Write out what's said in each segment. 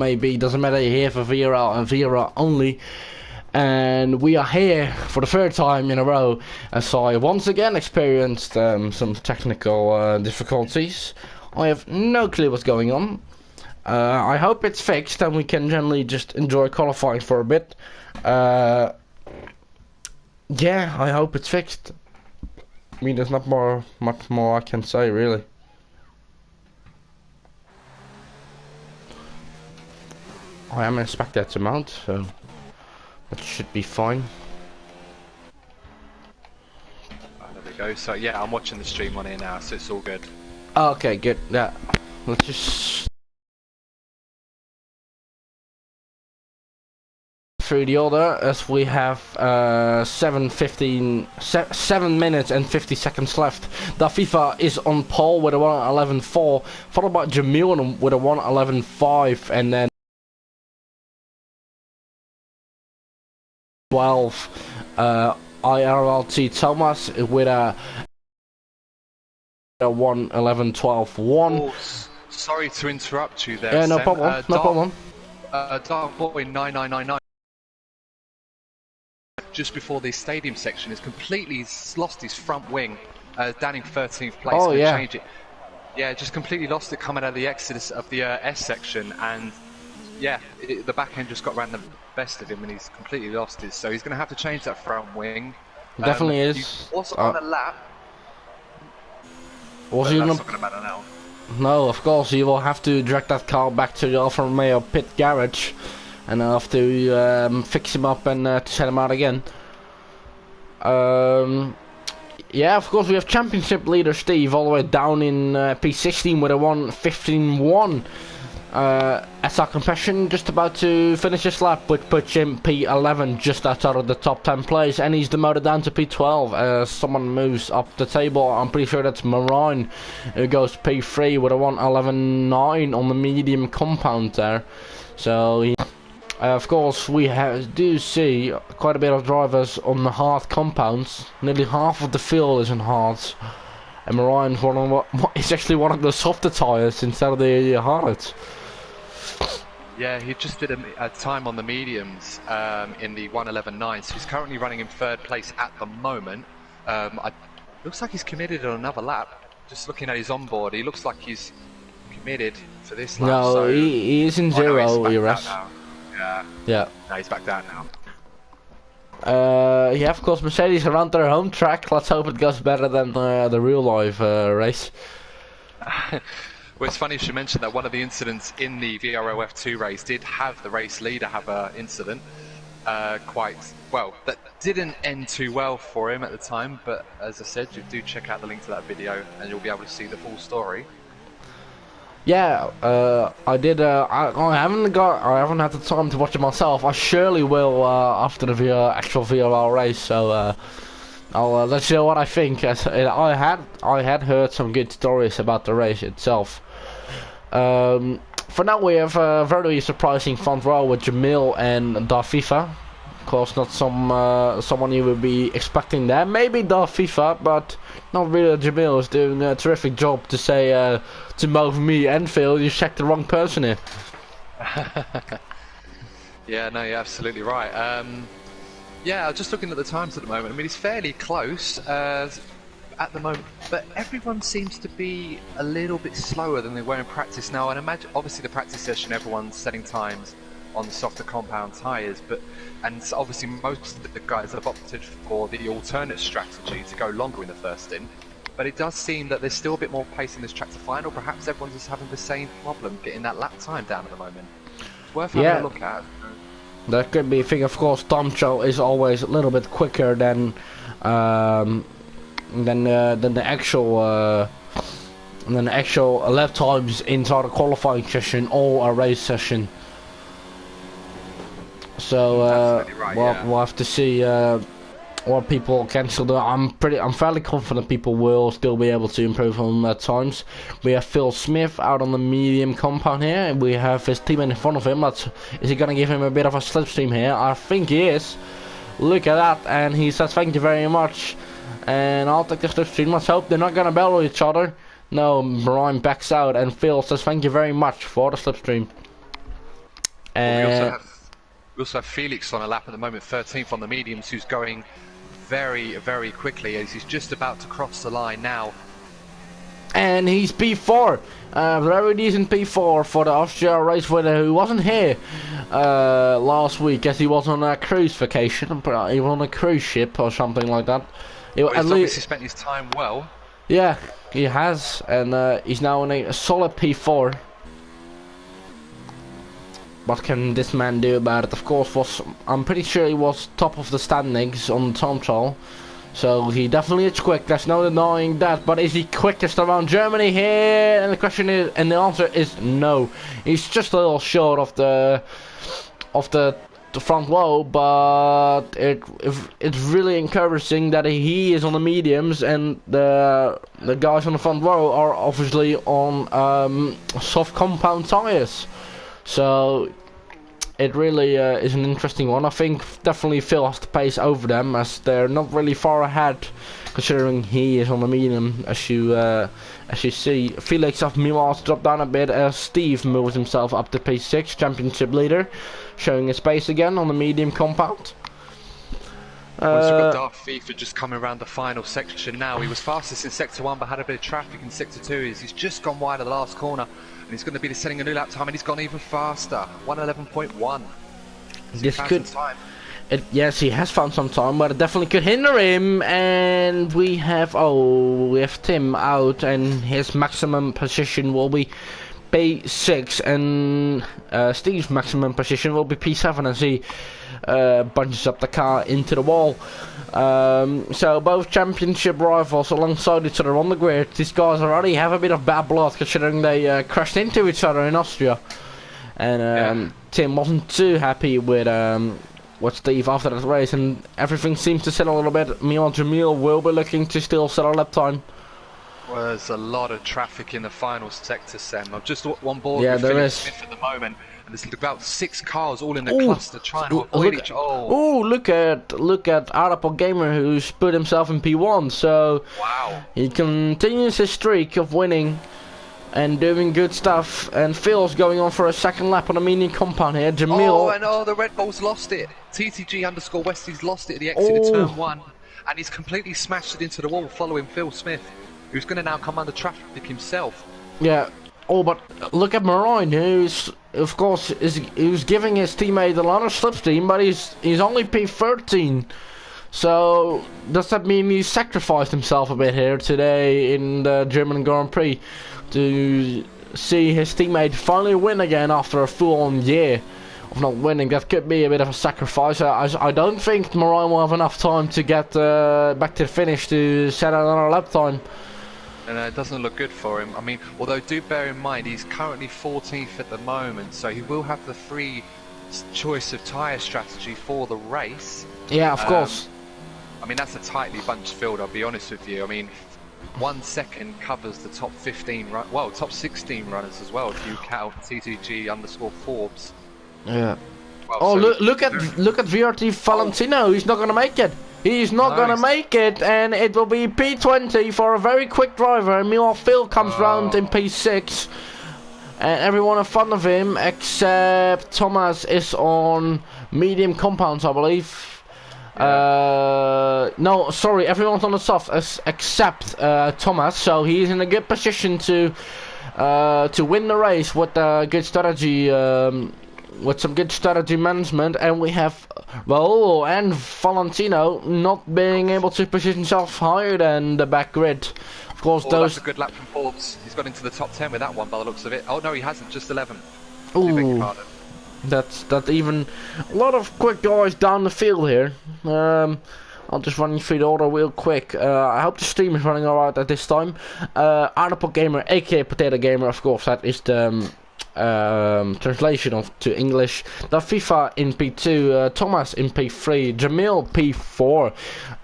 maybe, doesn't matter, you're here for VRL and VRL only. And we are here for the third time in a row, as I once again experienced some technical difficulties. I have no clue what's going on. I hope it's fixed and we can generally just enjoy qualifying for a bit. Yeah, I hope it's fixed. I mean, there's not much more I can say, really. I am expected to mount, so that should be fine. There we go. So yeah, I'm watching the stream on here now, so it's all good. Okay, good. Yeah, let's just through the order as we have 7 minutes and 50 seconds left. Dafifa is on pole with a 1:11.4, followed by Jamil with a 1:11.5, and then 12 IRLT Thomas with a 1:11.12.1. Oh, sorry to interrupt you there. Yeah, no problem. No problem. Dark Boy 9999. Just before the stadium section, has completely lost his front wing, down in 13th place. Oh yeah. Change it. Yeah, just completely lost it coming out of the exodus of the S section, and yeah, the back end just got around the best of him, and he's completely lost it. So he's going to have to change that front wing. Definitely is. He was on a lap. Was he that's not going to matter now. No, of course he will have to drag that car back to the Alfa Romeo pit garage. And I'll have to fix him up and set him out again. Yeah, of course we have championship leader Steve all the way down in P16 with a 1:15.1. SR Compression just about to finish his lap, which puts him P11 just outside of the top 10 place, and he's demoted down to P12 as someone moves up the table. I'm pretty sure that's Marine, who goes P3 with a 1:11.9 on the medium compound there. So he of course, we do see quite a bit of drivers on the hard compounds. Nearly half of the field is in hards, and Marine is actually one of the softer tyres instead of the hards. Yeah, he just did a time on the mediums in the 1:11.9, so he's currently running in third place at the moment. Looks like he's committed on another lap. Just looking at his onboard, he looks like he's committed for this lap. No, so he is in zero, Yeah. No, he's back down now. Yeah, of course, Mercedes around their home track. Let's hope it goes better than the real life race. Well, it's funny you should mention that one of the incidents in the Vrl F2 race did have the race leader have an incident. Quite well, that didn't end too well for him at the time, but as I said, you do check out the link to that video and you'll be able to see the full story. Yeah, I did. I haven't had the time to watch it myself. I surely will after the actual VRL race. So I'll let you know what I think. I had heard some good stories about the race itself. For now, we have a very surprising front row with Jamil and Dafifa. Of course, not someone you would be expecting there. Maybe Dafifa, but not really. Jamil is doing a terrific job to say to both me and Phil, you checked the wrong person here. Yeah, no, you're absolutely right. Yeah, I'm just looking at the times at the moment. I mean, it's fairly close at the moment, but everyone seems to be a little bit slower than they were in practice now. And imagine, obviously, the practice session, everyone's setting times on the softer compound tyres, and obviously most of the guys have opted for the alternate strategy to go longer in the first stint. But it does seem that there's still a bit more pace in this track to final. Perhaps everyone's just having the same problem getting that lap time down at the moment. It's worth having a look at. That could be a thing. Of course, Tomcho is always a little bit quicker than the actual lap times inside a qualifying session or a race session. So right, we'll have to see what people can still do. I'm fairly confident people will still be able to improve on times. We have Phil Smith out on the medium compound here. We have his teammate in front of him. Is he going to give him a bit of a slipstream here? I think he is. Look at that, and he says thank you very much. And I'll take the slipstream. Let's hope they're not going to battle each other. No, Brian backs out, and Phil says thank you very much for the slipstream. We also have Felix on a lap at the moment, 13th on the mediums, who's going very, very quickly as he's just about to cross the line now. And he's P4, very decent P4 for the Austria race winner, who wasn't here last week as he was on a cruise vacation. He was on a cruise ship or something like that. He's obviously spent his time well. Yeah, he has, and he's now in a solid P4. What can this man do about it? Of course, I'm pretty sure he was top of the standings on the time trial. So he definitely is quick, there's no denying that, but is he quickest around Germany here? And the question is, and the answer is no. He's just a little short of the front row, but it's really encouraging that he is on the mediums and the guys on the front row are obviously on soft compound tires. So it really is an interesting one. I think definitely Phil has to pace over them as they're not really far ahead, considering he is on the medium. As you see, Felix of Milas dropped down a bit as Steve moves himself up to P6, championship leader, showing his pace again on the medium compound. Also got Darth FIFA just coming around the final section now. He was fastest in sector 1 but had a bit of traffic in sector 2. He's just gone wide of the last corner. And he's going to be setting a new lap time, and he's gone even faster. 1:11.1. This could. Yes, he has found some time, but it definitely could hinder him. And we have Tim out, and his maximum position will be P6, and Steve's maximum position will be P7 as he bunches up the car into the wall. So both championship rivals alongside each other on the grid. These guys already have a bit of bad blood considering they crashed into each other in Austria. And Tim wasn't too happy with Steve after that race, and everything seems to settle a little bit. Milan Jamil will be looking to still settle lap time. Well, there's a lot of traffic in the final sector, Sam. I'm just on board with Philip Smith at the moment. And there's about 6 cars all in the cluster trying to avoid each other. Look at Vrl Gamer, who's put himself in P1. So wow, he continues his streak of winning and doing good stuff. And Phil's going on for a second lap on a medium compound here. Jamil. The Red Bull's lost it. TTG_Westie's lost it at the exit of turn 1, and he's completely smashed it into the wall, following Phil Smith, who's going to now come under traffic himself. Yeah. But look at Marine, who's of course who's giving his teammate a lot of slipstream, but he's only P13. So does that mean he sacrificed himself a bit here today in the German Grand Prix to see his teammate finally win again after a full-on year of not winning? That could be a bit of a sacrifice. I don't think Marine will have enough time to get back to the finish to set another lap time. And it doesn't look good for him. I mean, although do bear in mind he's currently 14th at the moment, so he will have the free choice of tyre strategy for the race. Yeah, of course. I mean, that's a tightly bunched field, I'll be honest with you. I mean, 1 second covers the top 15, top 16 runners as well if you count TTG_Forbes. Yeah. Well, look at VRT Valentino. He's not going to make it. He's not going to make it, and it will be P20 for a very quick driver. And meanwhile, Phil comes round in P6, and everyone in front of him except Thomas is on medium compounds, I believe. No, sorry, everyone's on the soft except Thomas. So he's in a good position to win the race with good strategy. With some good strategy management, and we have Raul and Valentino not being able to position themselves higher than the back grid. Of course, that's a good lap from Forbes. He's got into the top 10 with that one by the looks of it. Oh no, he hasn't, just 11. Ooh, that's even a lot of quick guys down the field here. I'll just run you through the order real quick. I hope the stream is running alright at this time. Vrl Gamer, aka Potato Gamer, of course, that is the translation to English. The FIFA in P2, Thomas in P3, Jamil P4,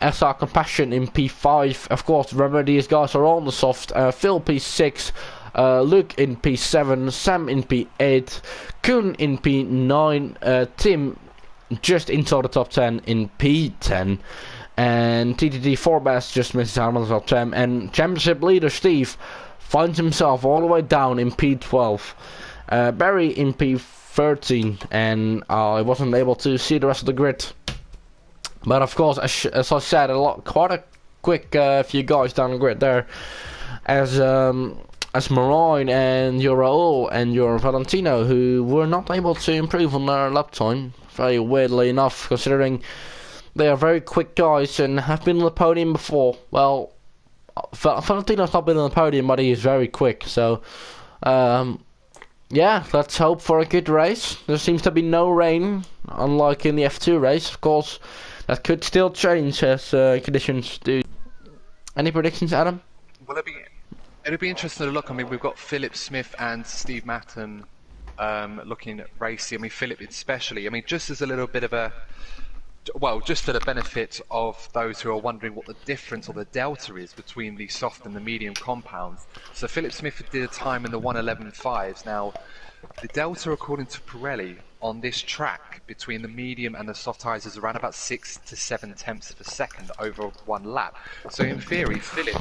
SR Compassion in P5. Of course, remember these guys are all on the soft. Phil P6, Luke in P7, Sam in P8, Koen in P9, Tim just inside the top 10 in P10, and TTD4 just misses out on the top 10, and championship leader Steve finds himself all the way down in P12. Barry in P14, P13, and I wasn't able to see the rest of the grid. But of course, as I said, quite a quick few guys down the grid there, as Marine and your Raul and your Valentino, who were not able to improve on their lap time. Very weirdly enough, considering they are very quick guys and have been on the podium before. Well, Valentino's not been on the podium, but he is very quick. So, yeah, let's hope for a good race. There seems to be no rain, unlike in the F2 race. Of course, that could still change as conditions do. Any predictions, Adam? Well, it'll be interesting to look. I mean, we've got Philip Smith and Steve Matton looking at racing. I mean, Philip especially. I mean, just as a little bit of a... Well, just for the benefit of those who are wondering what the difference or the delta is between the soft and the medium compounds. So Philip Smith did a time in the 1:11.5s. Now, the delta, according to Pirelli, on this track between the medium and the soft tyres is around about 6 to 7 tenths of a second over one lap. So in theory, Philip,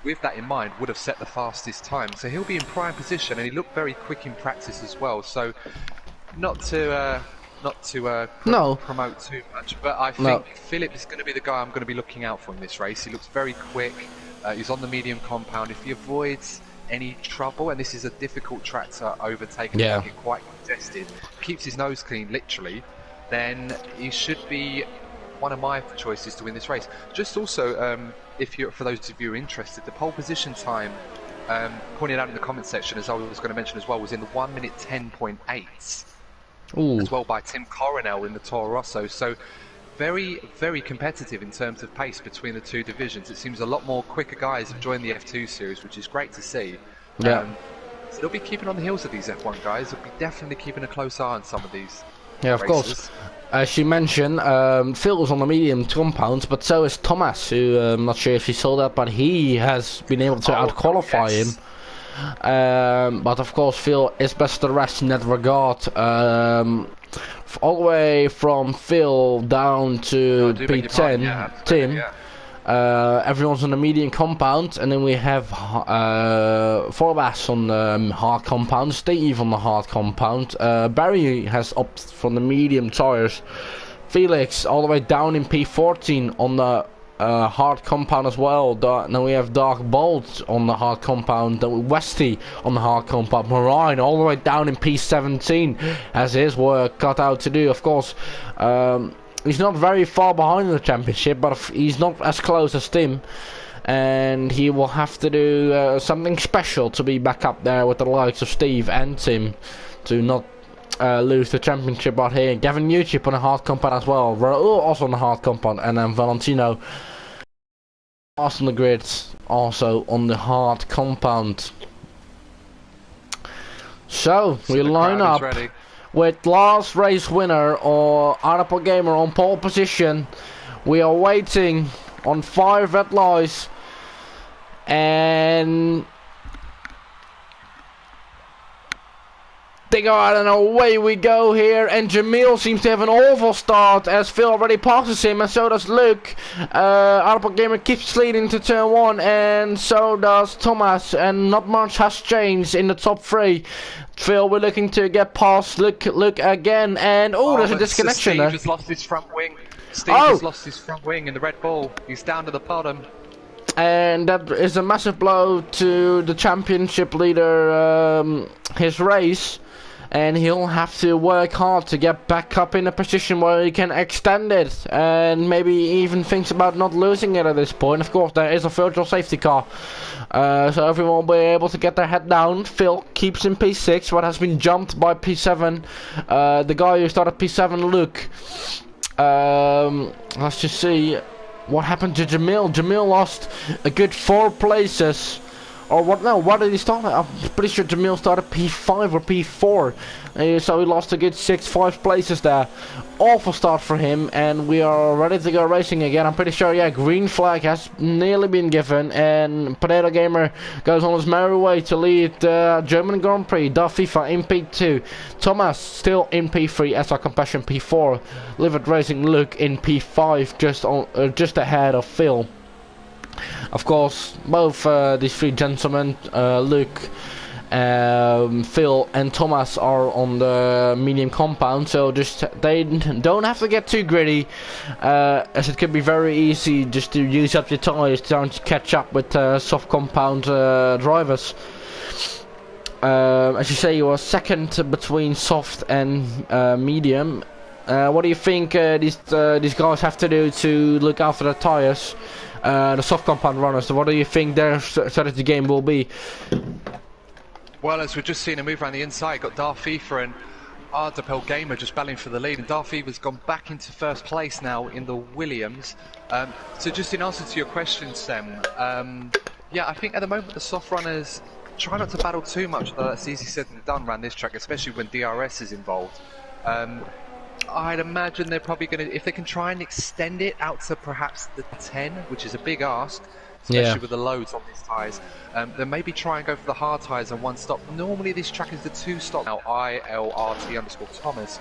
with that in mind, would have set the fastest time. So he'll be in prime position, and he looked very quick in practice as well. So not to promote too much, but I think Philip is going to be the guy I'm going to be looking out for in this race. He looks very quick. He's on the medium compound. If he avoids any trouble, and this is a difficult track to overtake and make it quite contested, keeps his nose clean literally, then he should be one of my choices to win this race. Just also, for those of you who are interested, the pole position time, pointed out in the comment section, as I was going to mention as well, was in the 1:10.8. As well by Tim Coronel in the Toro Rosso. So very, very competitive in terms of pace between the two divisions. It seems a lot more quicker guys have joined the F2 series, which is great to see. So they'll be keeping on the heels of these F1 guys. They'll be definitely keeping a close eye on some of these of course. As you mentioned, Phil was on the medium compounds, but so is Thomas, who I'm not sure if you saw that, but he has been able to out-qualify him. But of course Phil is best of the rest in that regard. All the way from Phil down to P10, Tim. Everyone's on the medium compound, and then we have Forbas on the hard compound, Steve on the hard compound. Barry has opted from the medium tires. Felix all the way down in P14 on the hard compound as well. Now we have Dark Bolt on the hard compound, Westy on the hard compound, Marine all the way down in P17 as his work cut out to do. Of course, he's not very far behind in the championship, but he's not as close as Tim, and he will have to do something special to be back up there with the likes of Steve and Tim to not lose the championship out here. Gavin Newchip on the hard compound as well. Raul also on the hard compound, and then Valentino last on the grid, also on the hard compound. So we line up with last race winner or Arapol Gamer on pole position. We are waiting on 5 red lights, and they go out and away we go here, and Jamil seems to have an awful start as Phil already passes him, and so does Luke. Arapol Gamer keeps leading to turn 1, and so does Thomas, and not much has changed in the top 3. Phil, we're looking to get past Luke again, and there's a disconnection there. Steve has lost his front wing. Steve has lost his front wing in the Red Bull. He's down to the bottom. And that is a massive blow to the championship leader, his race. And he'll have to work hard to get back up in a position where he can extend it, and maybe even thinks about not losing it at this point. Of course, there is a virtual safety car, so everyone will be able to get their head down. Phil keeps in P6, but has been jumped by P7. The guy who started P7, Luke. Let's just see what happened to Jamil. Jamil lost a good 4 places. Or what? No, what did he start? I'm pretty sure Jamil started P5 or P4. So he lost a good 5 places there. Awful start for him, and we are ready to go racing again. I'm pretty sure, green flag has nearly been given, and Potato Gamer goes on his merry way to lead the German Grand Prix. Da FIFA in P2. Thomas still in P3, SR Compassion P4. Livid Racing Luke in P5, just ahead of Phil. Of course, both these 3 gentlemen, Luke Phil and Thomas are on the medium compound, so just they don't have to get too gritty, as it could be very easy just to use up your tires trying to catch up with soft compound drivers. As you say, you are second between soft and medium. What do you think these guys have to do to look after their tires? The soft compound runners. So what do you think their strategy game will be? Well, as we've just seen a move around the inside, got Darth FIFA and Ardapel Gamer just battling for the lead, and Darth FIFA's gone back into first place now in the Williams. So just in answer to your question, Sam, yeah, I think at the moment the soft runners try not to battle too much, though that's easy said than done around this track, especially when DRS is involved. I'd imagine they're probably going to, if they can try and extend it out to perhaps the 10, which is a big ask, especially with the loads on these tyres, then maybe try and go for the hard tyres and one stop. Normally this track is the 2 stop. Now ILRT_Thomas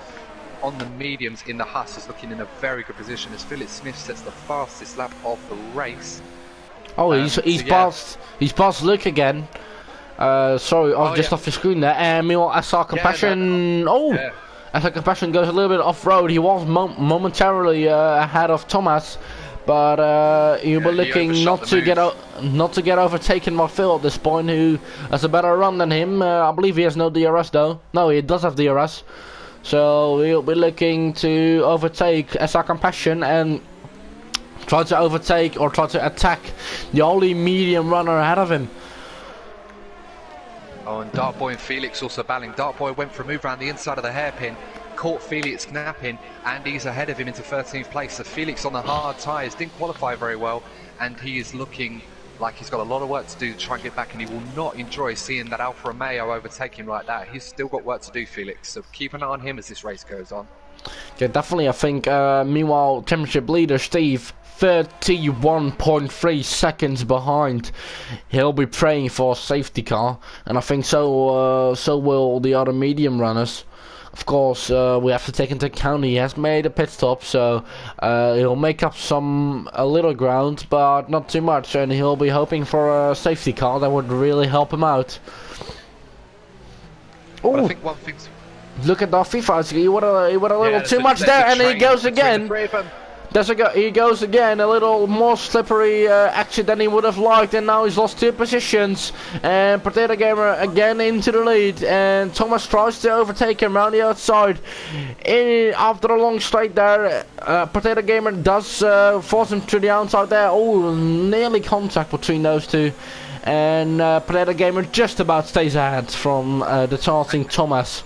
on the mediums in the Huss is looking in a very good position as Philip Smith sets the fastest lap of the race. Oh, he's passed Luke again. Sorry, just off the screen there. And meanwhile, SR Compassion. SR Compassion goes a little bit off road. He was momentarily ahead of Thomas, but he'll be looking not to get overtaken by Phil at this point, who has a better run than him. I believe he has no DRS though. No, he does have DRS. So he'll be looking to overtake SR Compassion and try to overtake or try to attack the only medium runner ahead of him. Oh, and Dartboy and Felix also battling. Dartboy went for a move around the inside of the hairpin, caught Felix napping, and he's ahead of him into 13th place. So Felix on the hard tyres didn't qualify very well, and he is looking like he's got a lot of work to do to try and get back, and he will not enjoy seeing that Alfa Romeo overtake him like that. He's still got work to do, Felix, so keep an eye on him as this race goes on. Yeah, definitely. I think, meanwhile, championship leader Steve, 31.3 seconds behind. He'll be praying for a safety car, and I think so will the other medium runners. Of course, we have to take into account he has made a pit stop, so he'll make up a little ground, but not too much, and he'll be hoping for a safety car that would really help him out. I think one thing's... Look at Darth FIFA, he went a little too much there, and he goes again. He goes again, a little more slippery action than he would have liked, and now he's lost 2 positions. And Potato Gamer again into the lead, and Thomas tries to overtake him around the outside. After a long straight there, Potato Gamer does force him to the outside there. Oh, nearly contact between those two. And Potato Gamer just about stays ahead from the charging Thomas.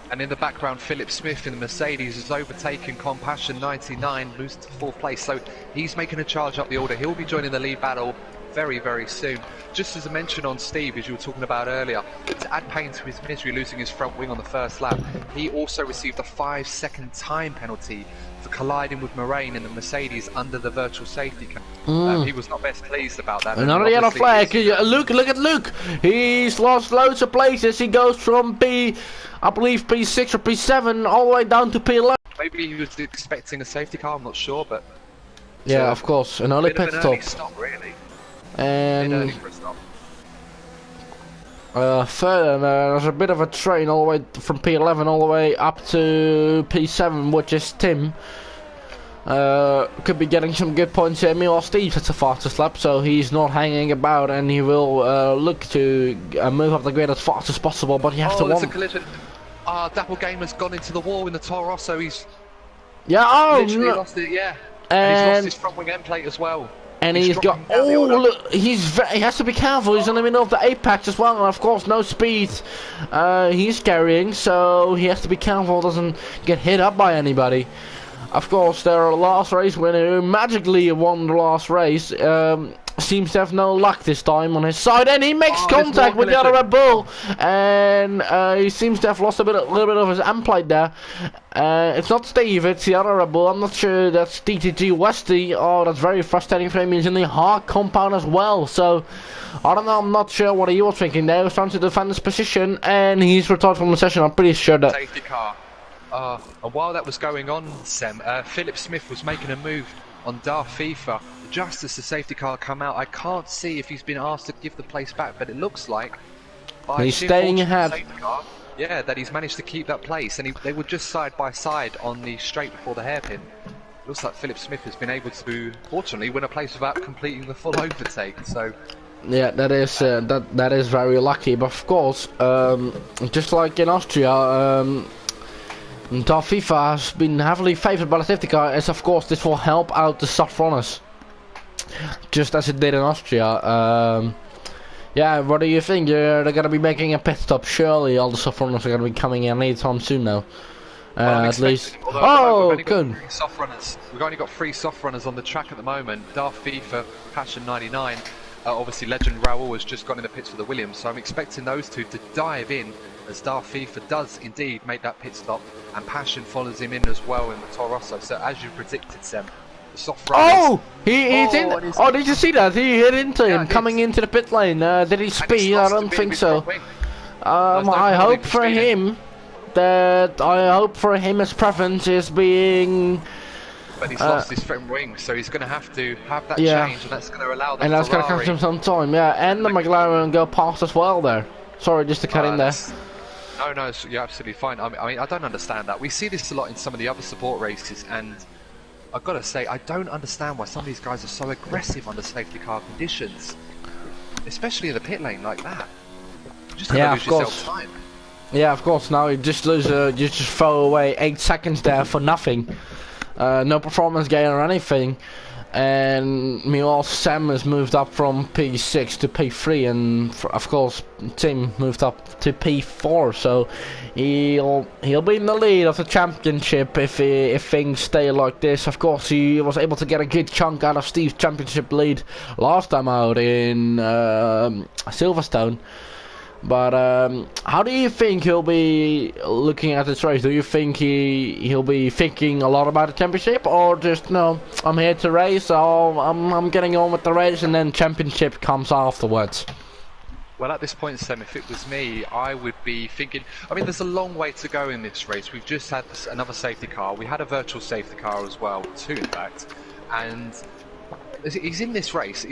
And in the background, Philip Smith in the Mercedes has overtaken Compassion 99, moves to 4th place. So he's making a charge up the order. He'll be joining the lead battle very, very soon. Just as a mention on Steve, as you were talking about earlier, to add pain to his misery losing his front wing on the first lap, he also received a 5-second time penalty for colliding with Moraine in the Mercedes under the virtual safety car. He was not best pleased about that. Another yellow flag. Look at Luke. He's lost loads of places. He goes from I believe P6 or P7 all the way down to P11. Maybe he was expecting a safety car, I'm not sure, but... Yeah, of course. An early pit stop. Stop, really. And early for a stop. Further, there's a bit of a train all the way from P11 all the way up to P7, which is Tim. Could be getting some good points here. Meanwhile, Steve hits the fastest lap, so he's not hanging about, and he will look to move up the grid as fast as possible. But you have to there's a collision. Dapple Gamer's gone into the wall in the Toro Rosso. He's literally lost it. Yeah, and he's lost his front wing end plate as well. And he's got look, he has to be careful. He's in the middle of the apex as well, and of course no speed. He's carrying, so he has to be careful, doesn't get hit up by anybody. Of course, their last race winner who magically won the last race seems to have no luck this time on his side, and he makes contact with the other Red Bull, and he seems to have lost a little bit of his end plate there. It's not Steve, it's the other Red Bull. I'm not sure that's DTG Westy. Oh, that's very frustrating for him. He's in the hard compound as well, so I don't know. I'm not sure what he was thinking there. He was trying to defend his position, and he's retired from the session. I'm pretty sure that. Safety car. And while that was going on, Sam, Philip Smith was making a move on Darth FIFA just as the safety car come out. I can't see if he's been asked to give the place back, but it looks like He's staying ahead. Yeah, that he's managed to keep that place, and they were just side by side on the straight before the hairpin. Looks like Philip Smith has been able to, fortunately, win a place without completing the full overtake. So, yeah, that is that is very lucky. But of course, just like in Austria, FIFA has been heavily favoured by the safety car, as of course this will help out the soft runners, just as it did in Austria. Yeah, what do you think? They're gonna be making a pit stop. Surely all the soft runners are gonna be coming in anytime soon now. At least. Oh, good. We've only got 3 soft runners on the track at the moment. Darth FIFA, Passion 99. Obviously, Legend Raoul has just gone in the pits for the Williams, so I'm expecting those two to dive in as Darth FIFA does indeed make that pit stop, and Passion follows him in as well in the Toro Rosso. So as you predicted, Sam, the soft runners. Oh, he's in. Oh, did you see that? He hit into him coming into the pit lane. Did he speed? I don't think so. I hope for him. I hope for him his preference is being. But he's lost his front wing, so he's going to have that change, and that's going to allow them. And that's going to cost him some time, yeah. And the McLaren go past as well there. Sorry, just to cut in there. No, you're absolutely fine. I mean, I don't understand that. We see this a lot in some of the other support races, and I've got to say, I don't understand why some of these guys are so aggressive under safety car conditions, especially in the pit lane like that. You're just going to lose yourself time. Yeah, of course. Now you just lose, you just throw away 8 seconds there for nothing. No performance gain or anything. And meanwhile, Sam has moved up from P6 to P3, and of course, Tim moved up to P4. So he'll be in the lead of the championship if things stay like this. Of course, he was able to get a good chunk out of Steve's championship lead last time out in Silverstone. But how do you think he'll be looking at this race? Do you think he'll be thinking a lot about the championship, or just no? I'm here to race, so I'm getting on with the race, and then championship comes afterwards. Well, at this point, Sam, if it was me, I would be thinking. I mean, there's a long way to go in this race. We've just had another safety car. We had a virtual safety car as well, 2 in fact, and he's in this race.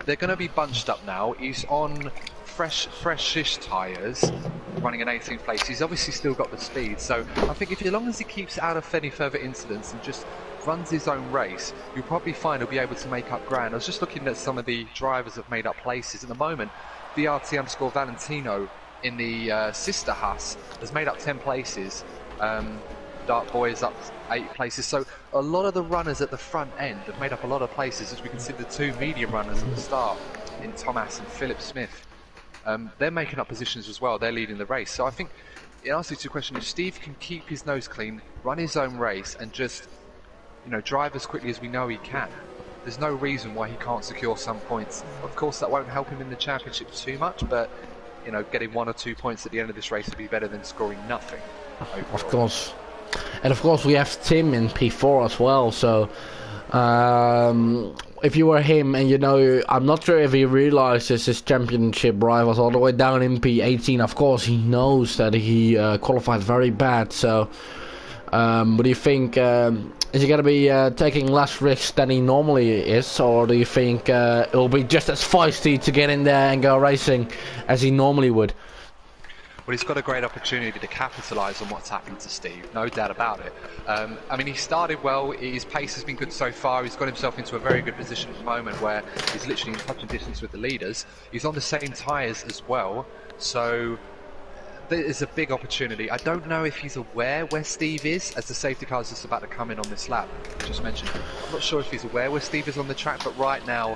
They're going to be bunched up now. He's on freshish tyres, running an 18th place. He's obviously still got the speed, so I think as long as he keeps out of any further incidents and just runs his own race, you'll probably find he'll be able to make up ground. I was just looking at some of the drivers have made up places at the moment. VRT_Valentino in the sister Haas has made up 10 places. Dark Boy is up 8 places, so a lot of the runners at the front end have made up a lot of places, as we can see the 2 medium runners at the start in Thomas and Philip Smith. They're making up positions as well. They're leading the race. So I think, in answer to your question, if Steve can keep his nose clean, run his own race, and just, drive as quickly as we know he can, there's no reason why he can't secure some points. Of course, that won't help him in the championship too much, but getting 1 or 2 points at the end of this race would be better than scoring nothing. Overall. Of course, and of course we have Tim in P4 as well. So. If you were him, and I'm not sure if he realizes his championship rivals all the way down in P18. Of course, he knows that he qualified very bad. So, what do you think? Is he going to be taking less risks than he normally is, or do you think it'll be just as feisty to get in there and go racing as he normally would? Well, he's got a great opportunity to capitalise on what's happened to Steve, no doubt about it. I mean, he started well, his pace has been good so far, he's got himself into a very good position at the moment where he's literally in touching distance with the leaders. He's on the same tyres as well, so there is a big opportunity. I don't know if he's aware where Steve is, as the safety car is just about to come in on this lap, just mentioned. I'm not sure if he's aware where Steve is on the track, but right now,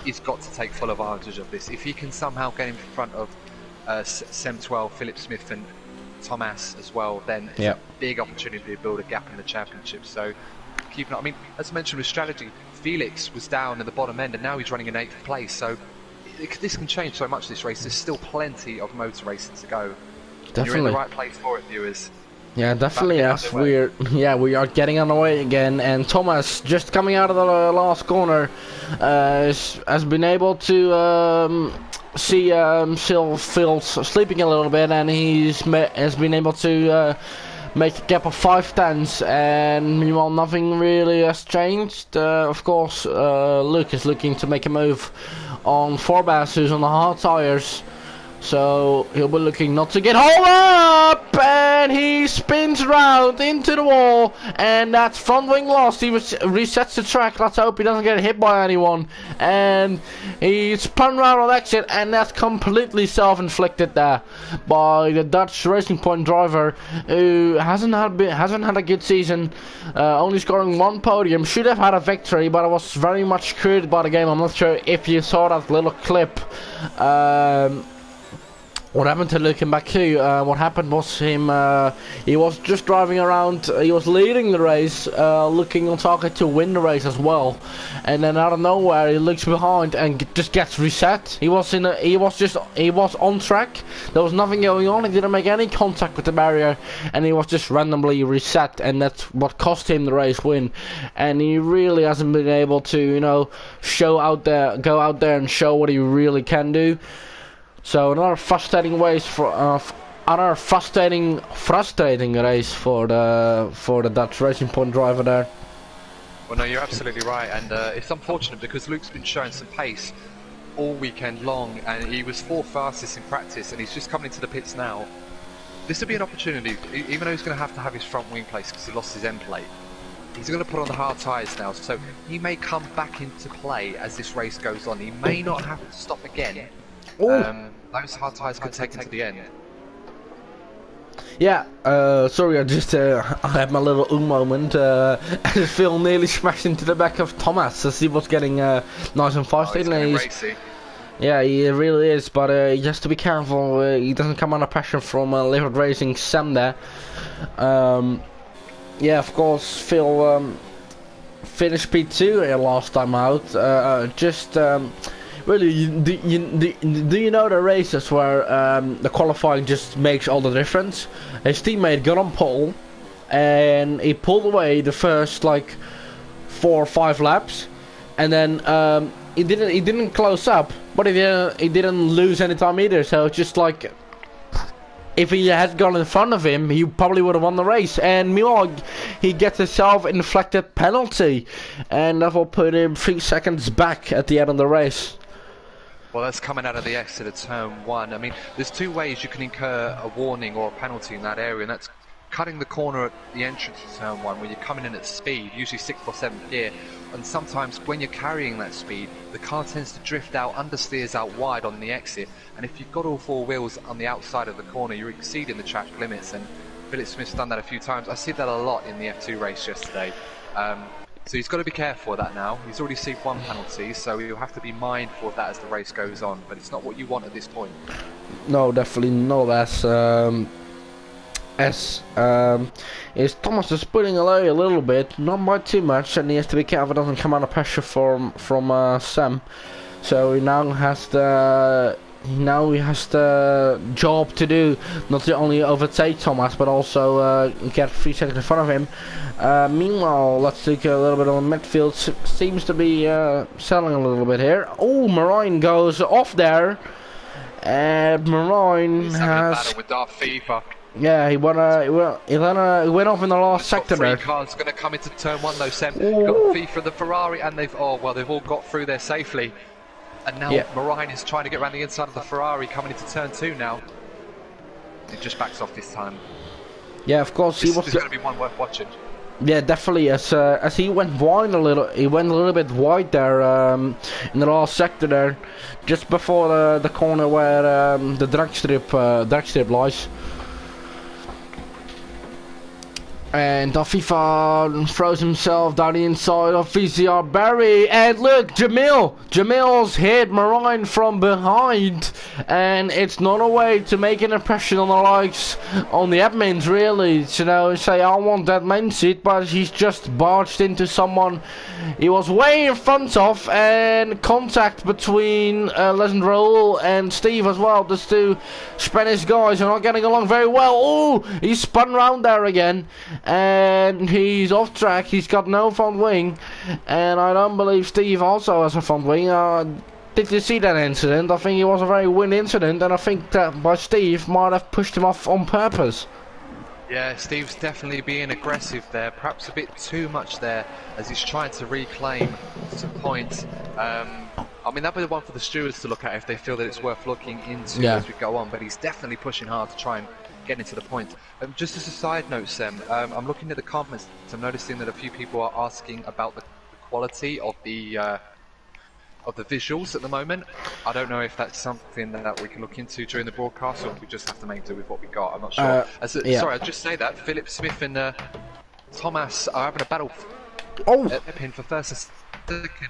he's got to take full advantage of this. If he can somehow get in front of Sem12, Philip Smith and Thomas as well, then it's a big opportunity to build a gap in the championship. So keep an eye. I mean, as mentioned with strategy, Felix was down in the bottom end and now he's running in 8th place, so this can change so much this race. There's still plenty of motor racing to go. Definitely. You're in the right place for it, viewers. Yeah, definitely. Yes, we are getting on the way again, and Thomas, just coming out of the last corner, has been able to see Phil sleeping a little bit, and has been able to make a gap of 5 tenths, and meanwhile nothing really has changed. Of course, Luke is looking to make a move on Forbas, who's on the hard tires. So he'll be looking not to get hold up, and he spins around into the wall, and that's front wing lost. He resets the track. Let's hope he doesn't get hit by anyone. And he spun around on exit, and that's completely self-inflicted there by the Dutch Racing Point driver, who hasn't had a good season. Only scoring 1 podium. Should have had a victory, but it was very much created by the game. I'm not sure if you saw that little clip. What happened to Luke and Baku? What happened was he was just driving around, he was leading the race, looking on target to win the race as well. And then out of nowhere he looks behind and just gets reset. He was on track, there was nothing going on, he didn't make any contact with the barrier, and he was just randomly reset, and that's what cost him the race win. And he really hasn't been able to, you know, go out there and show what he really can do. So another frustrating race frustrating race for the Dutch Racing Point driver there. Well, no, you're absolutely right, and it's unfortunate because Luke's been showing some pace all weekend long, and he was 4th fastest in practice, and he's just coming into the pits now. This would be an opportunity, even though he's going to have his front wing place because he lost his end plate. He's going to put on the hard tyres now, so he may come back into play as this race goes on. He may not have to stop again. Those hard tyres could take him to the end. Yeah, sorry, I had my little moment. As Phil nearly smashed into the back of Thomas as he was getting nice and fast. Yeah, he really is, but he has to be careful. He doesn't come under pressure from Liquid Racing Sam there. Yeah, of course, Phil finished P2 last time out. Really, do you know the races where the qualifying just makes all the difference? His teammate got on pole, and he pulled away the first like 4 or 5 laps, and then he didn't close up, but he didn't lose any time either. So it's just like, if he had gone in front of him, he probably would have won the race. And meanwhile, he gets a self-inflicted penalty, and that will put him 3 seconds back at the end of the race. Well, that's coming out of the exit of turn 1. I mean, there's 2 ways you can incur a warning or a penalty in that area, and that's cutting the corner at the entrance of turn 1, where you're coming in at speed, usually 6th or 7th gear, and sometimes when you're carrying that speed, the car tends to drift out, understeers out wide on the exit, and if you've got all 4 wheels on the outside of the corner, you're exceeding the track limits, and Philip Smith's done that a few times. I see that a lot in the F2 race yesterday. So he's got to be careful of that now. He's already received 1 penalty, so he'll have to be mindful of that as the race goes on, but it's not what you want at this point. No, definitely not. Is Thomas is pulling away a little bit, not by too much, and he has to be careful doesn't come under pressure from Sam. So he now has the job to do, not to only overtake Thomas, but also get 3 seconds in front of him. Meanwhile, let's take a little bit on midfield. Seems to be selling a little bit here. Oh, Marine goes off there, and Marine has having a battle with Darth FIFA. Yeah, he went off in the last sector there. 3 cars going to come into turn 1 though, Sam. You've got FIFA, the Ferrari, and they've all got through there safely. And now Marine is trying to get around the inside of the Ferrari, coming into turn 2 now. He just backs off this time. Yeah, of course. This is going to be one worth watching. Yeah, definitely. As he went wide a little bit wide there in the last sector there, just before the corner where the drag strip lies. And FIFA throws himself down the inside of VCR Barry, and look, Jamil's hit Marine from behind, and it's not a way to make an impression on the likes, on the admins really, you know, say I want that main seat, but he's just barged into someone he was way in front of, and contact between Legend Vrl and Steve as well. Those 2 Spanish guys are not getting along very well. Oh, he spun round there again. And he's off track, he's got no front wing, and I don't believe Steve also has a front wing. Did you see that incident? I think it was a very weird incident, and I think that by Steve might have pushed him off on purpose. Yeah, Steve's definitely being aggressive there, perhaps a bit too much there, as he's trying to reclaim some points. I mean, that'd be the one for the stewards to look at if they feel that it's worth looking into as we go on. But he's definitely pushing hard to try and get into the point. Just as a side note, Sam, I'm looking at the comments. I'm noticing that a few people are asking about the quality of the visuals at the moment. I don't know if that's something that we can look into during the broadcast, or if we just have to make do with what we got. I'm not sure. Sorry, I'll just say that Philip Smith and Thomas are having a battle. Pin for first and second.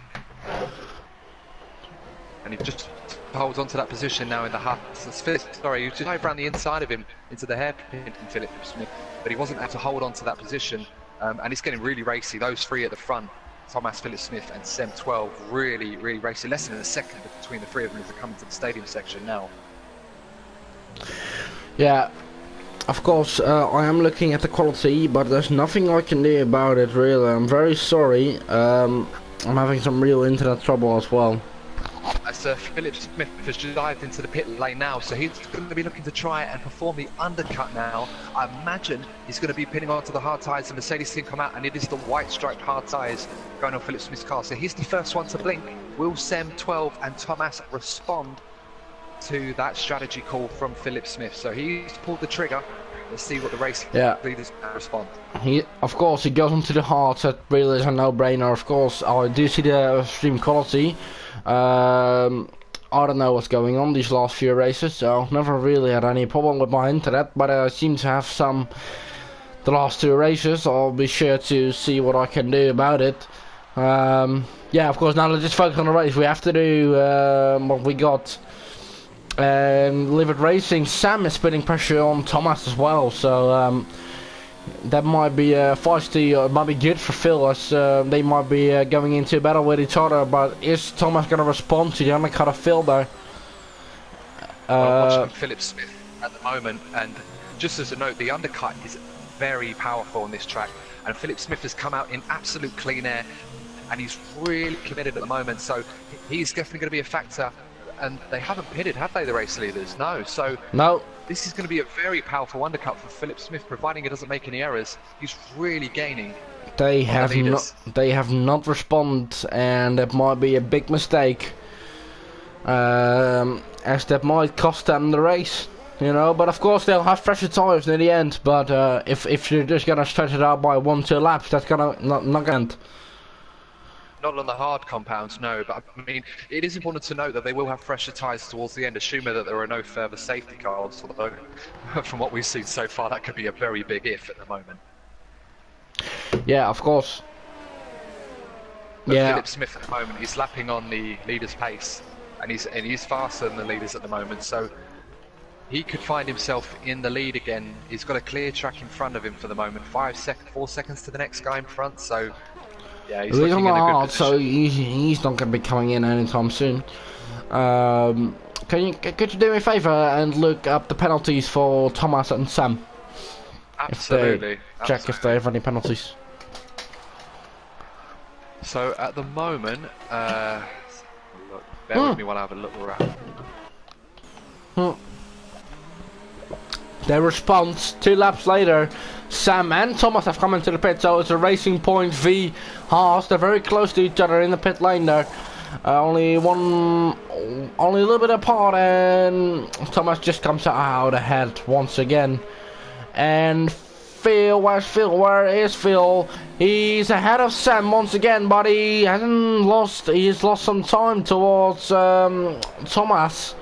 And he just holds on to that position now in the half. Sorry, he just dive around the inside of him into the hairpin from Philip Smith, but he wasn't able to hold on to that position. And it's getting really racy. Those three at the front, Thomas, Philip Smith and Sem 12, really, really racy. Less than a second between the three of them as they come into the stadium section now. Yeah, of course, I am looking at the quality, but there's nothing I can do about it, really. I'm very sorry. I'm having some real internet trouble as well. As Philip Smith has just dived into the pit lane now, so he's going to be looking to try and perform the undercut now. I imagine he's going to be pinning onto the hard tyres. The Mercedes team come out, and it is the white striped hard tyres going on Philip Smith's car. So he's the first one to blink. Will Sem 12 and Thomas respond to that strategy call from Philip Smith? So he's pulled the trigger. Let's see what the race leaders respond. Of course, he goes onto the hard. That really is a no-brainer. Of course, I do see the stream quality. I don't know what's going on these last few races, so I've never really had any problem with my internet, but I seem to have some the last two races. I'll be sure to see what I can do about it. Yeah, of course, now let's just focus on the race. We have to do what we got. Live it Racing, Sam is putting pressure on Thomas as well, so that might be feisty, or it might be good for Phil, as they might be going into a battle with each other. But is Thomas going to respond to the undercut of Phil though? I'm watching Philip Smith at the moment, and just as a note, the undercut is very powerful on this track, and Philip Smith has come out in absolute clean air, and he's really committed at the moment, so he's definitely going to be a factor. And they haven't pitted, have they, the race leaders? No. So no. This is going to be a very powerful undercut for Philip Smith, providing he doesn't make any errors. He's really gaining. They have not responded, and that might be a big mistake, as that might cost them the race. You know, but of course they'll have fresher tires in the end. But if you're just gonna stretch it out by 1-2 laps, that's gonna not gonna end. Not on the hard compounds, no, but I mean, it is important to note that they will have fresher tyres towards the end, assuming that there are no further safety cars, although from what we've seen so far, that could be a very big if at the moment. Yeah, of course. But Philip Smith at the moment, he's lapping on the leader's pace, and he's faster than the leaders at the moment, so he could find himself in the lead again. He's got a clear track in front of him for the moment, 4 seconds to the next guy in front, so yeah, he's looking in a good position. So he's not going to be coming in anytime soon. Could you do me a favour and look up the penalties for Thomas and Sam? Absolutely. Check if they have any penalties. So at the moment, bear with me while I have a look around. Their response 2 laps later, Sam and Thomas have come into the pit, so it's a Racing Point v Haas. They're very close to each other in the pit lane there. Only a little bit apart, and Thomas just comes out ahead once again. And Phil, where's Phil? Where is Phil? He's ahead of Sam once again, but he hasn't lost. He's lost some time towards Thomas.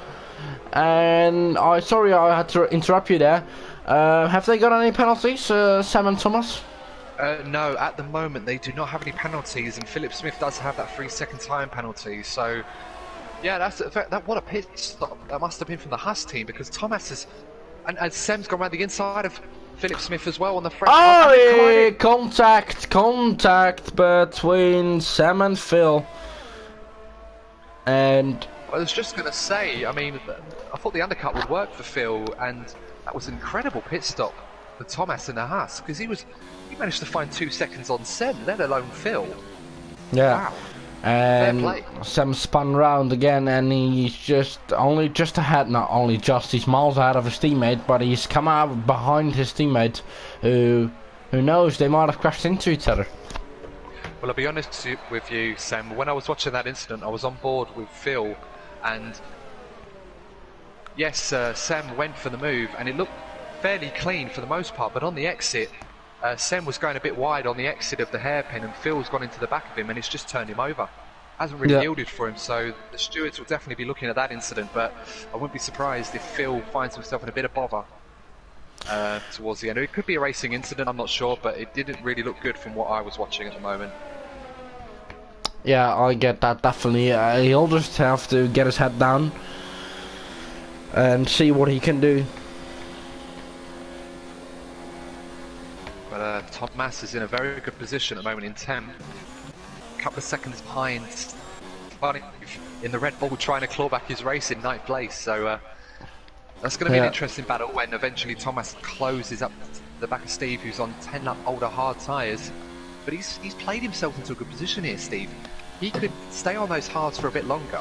And sorry I had to interrupt you there. Have they got any penalties, Sam and Thomas? No, at the moment they do not have any penalties, and Philip Smith does have that 3-second time penalty. So, yeah, what a pit stop that must have been from the Haas team, because Thomas is, and Sam's gone around the inside of Philip Smith as well on the front. Oh, contact between Sam and Phil. And I was just going to say, I mean, I thought the undercut would work for Phil, and that was an incredible pit stop for Thomas in the Haas, because he managed to find 2 seconds on Sem, let alone Phil. Yeah. Wow. And Sam spun round again, and he's just ahead, not only just, he's miles ahead of his teammate, but he's come out behind his teammate, who knows, they might have crashed into each other. Well, I'll be honest with you, Sam. When I was watching that incident, I was on board with Phil, and yes, Sam went for the move, and it looked fairly clean for the most part. But on the exit, Sam was going a bit wide on the exit of the hairpin, and Phil's gone into the back of him, and it's just turned him over. Hasn't really yielded for him, so the stewards will definitely be looking at that incident. But I wouldn't be surprised if Phil finds himself in a bit of bother towards the end. It could be a racing incident, I'm not sure, but it didn't really look good from what I was watching at the moment. Yeah, I get that, definitely. He'll just have to get his head down and see what he can do. But Thomas is in a very good position at the moment in 10th. A couple of seconds behind in the Red Bull, trying to claw back his race in 9th place. So that's going to be an interesting battle when eventually Thomas closes up the back of Steve, who's on 10 lap older hard tyres. But he's played himself into a good position here, Steve. He could stay on those hards for a bit longer,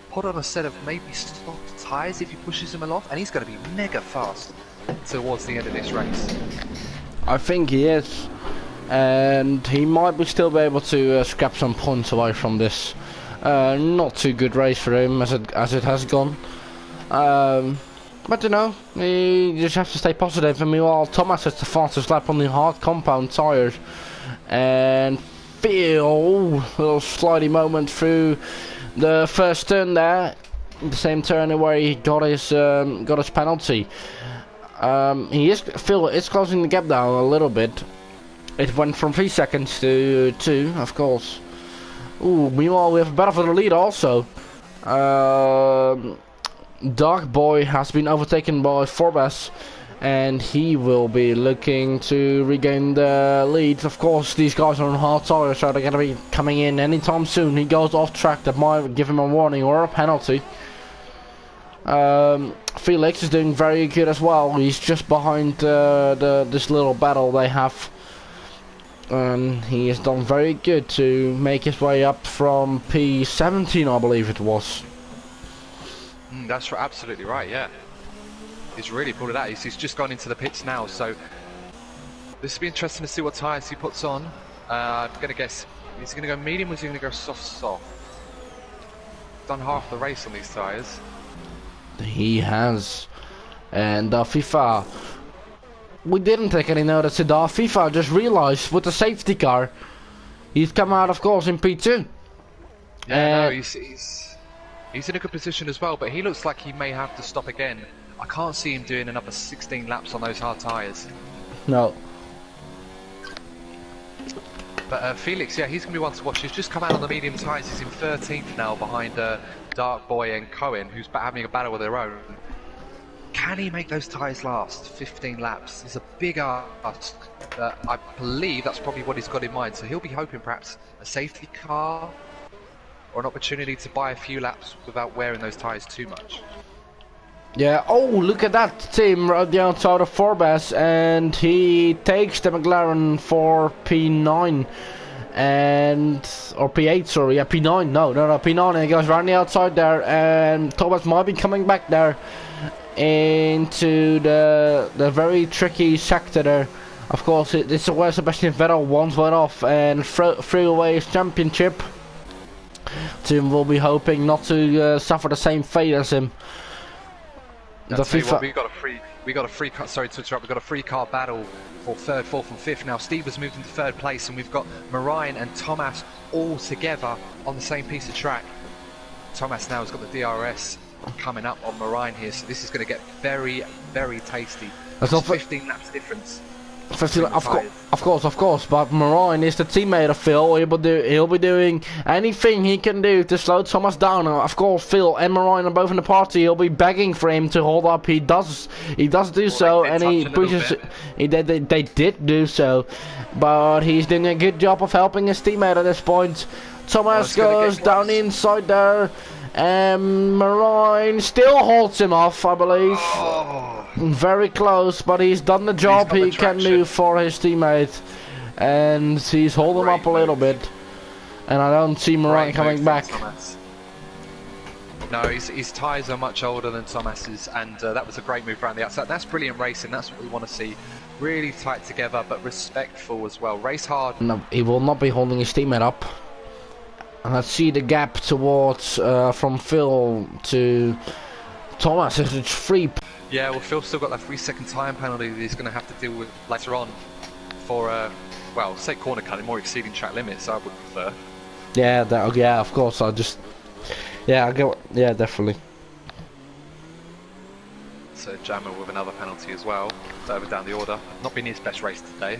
put on a set of maybe soft tyres if he pushes them aloft, and he's going to be mega fast towards the end of this race. I think he is, and he might still be able to scrap some points away from this. Not too good race for him as it has gone. But you know, he just has to stay positive. And meanwhile, Thomas has the fastest lap on the hard compound tyres, and Phil, a little slidey moment through the first turn there, the same turn where he got his penalty. Phil is closing the gap down a little bit. It went from 3 seconds to 2, of course. Ooh, meanwhile we have a battle for the lead also. Dark Boy has been overtaken by Forbes, and he will be looking to regain the lead. Of course, these guys are on hard tires, so they're going to be coming in anytime soon. He goes off track, that might give him a warning or a penalty. Felix is doing very good as well. He's just behind this little battle they have, and he has done very good to make his way up from P17, I believe it was. That's absolutely right, yeah. He's really pulled it out. He's just gone into the pits now, so this will be interesting to see what tyres he puts on. I'm going to guess, is he going to go medium or is he going to go soft? Done half the race on these tyres. He has. And FIFA, we didn't take any notice of that. FIFA just realised with the safety car, he's come out, of course, in P2. Yeah, no, he's in a good position as well, but he looks like he may have to stop again. I can't see him doing another 16 laps on those hard tyres. No. But Felix, yeah, he's going to be one to watch. He's just come out on the medium tyres. He's in 13th now behind Dark Boy and Cohen, who's having a battle of their own. Can he make those tyres last 15 laps? It's a big ask. I believe that's probably what he's got in mind. So he'll be hoping perhaps a safety car or an opportunity to buy a few laps without wearing those tyres too much. Yeah, oh, look at that team right the outside of Forbes, and he takes the McLaren for P9 or P8, sorry, yeah, P9, no, P9, and he goes around the outside there, and Thomas might be coming back there into the very tricky sector there. Of course, this is where Sebastian Vettel once went off and threw away his championship. Team will be hoping not to suffer the same fate as him. We got a free car. Sorry to interrupt. We got a free car battle for 3rd, 4th, and 5th. Now Steve has moved into 3rd place, and we've got Marine and Thomas all together on the same piece of track. Thomas now has got the DRS coming up on Marine here, so this is going to get very, very tasty. That's 15 laps difference. 15, of course, but Marine is the teammate of Phil. He'll be doing anything he can do to slow Thomas down. Of course, Phil and Marine are both in the party. He'll be begging for him to hold up. He does do so, and he pushes. They did do so, but he's doing a good job of helping his teammate at this point. Thomas goes down inside there, and Marine still holds him off, I believe. Oh. Very close, but he's done the job he can do for his teammate, and he's holding him up a little bit, and I don't see Marine coming back. No, his tyres are much older than Thomas's, and that was a great move around the outside. That's brilliant racing. That's what we want to see really tight together, but respectful as well. Race hard. No, he will not be holding his teammate up. And let's see the gap towards from Phil to Thomas. It's 3. Yeah, well, Phil's still got that 3-second time penalty that he's going to have to deal with later on for, well, say corner cutting, more exceeding track limits, I would prefer. Yeah, yeah, of course. Yeah, I get. Yeah, definitely. So Jammer with another penalty as well, further down the order. Not been his best race today.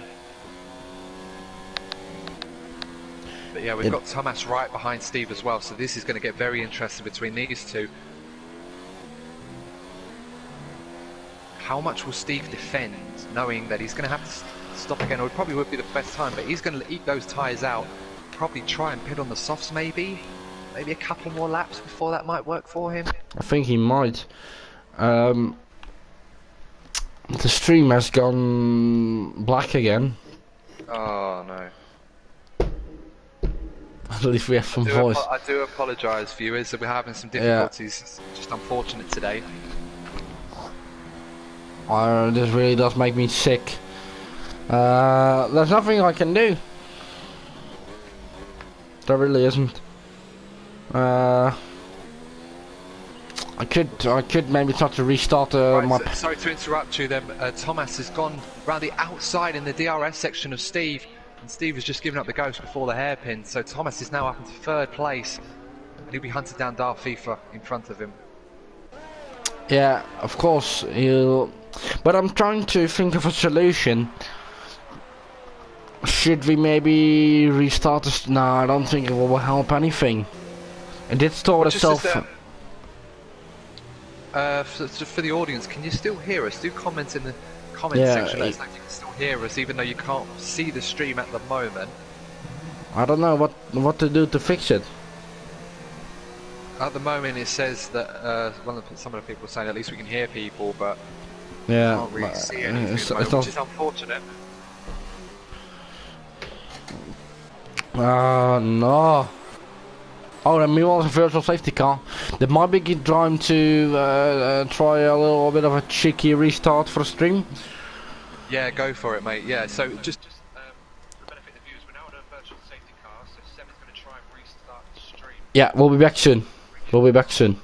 But yeah, we've got Thomas right behind Steve as well, so this is going to get very interesting between these two. How much will Steve defend, knowing that he's going to have to stop again, or it probably would be the best time, but he's going to eat those tyres out, probably try and pit on the softs maybe a couple more laps before that might work for him. I think he might. The stream has gone black again. Oh no. At least we have some voice. I do apologise, viewers, that we're having some difficulties. It's just unfortunate today. This really does make me sick. There's nothing I can do. There really isn't. I could maybe try to restart my... Sorry to interrupt you then. Thomas has gone round the outside in the DRS section of Steve, and Steve has just given up the ghost before the hairpin, so Thomas is now up into 3rd place, and he'll be hunted down Darth FIFA in front of him. Yeah, of course, he'll... But I'm trying to think of a solution. Should we maybe restart this? No, I don't think it will help anything. It did store itself... for the audience, can you still hear us? Do comment in the comment section. Let us know if you can still hear us, even though you can't see the stream at the moment. I don't know what to do to fix it. At the moment, it says that some of the people are saying at least we can hear people, but yeah, can't really see anything at the moment, which is unfortunate. No. Oh, and meanwhile, it's a virtual safety car. There might be good time to try a little bit of a cheeky restart for the stream. Yeah, go for it, mate. Yeah, so just for the benefit of the viewers, we're now in a virtual safety car, so Seven's going to try and restart the stream. Yeah, we'll be back soon. We'll be back soon.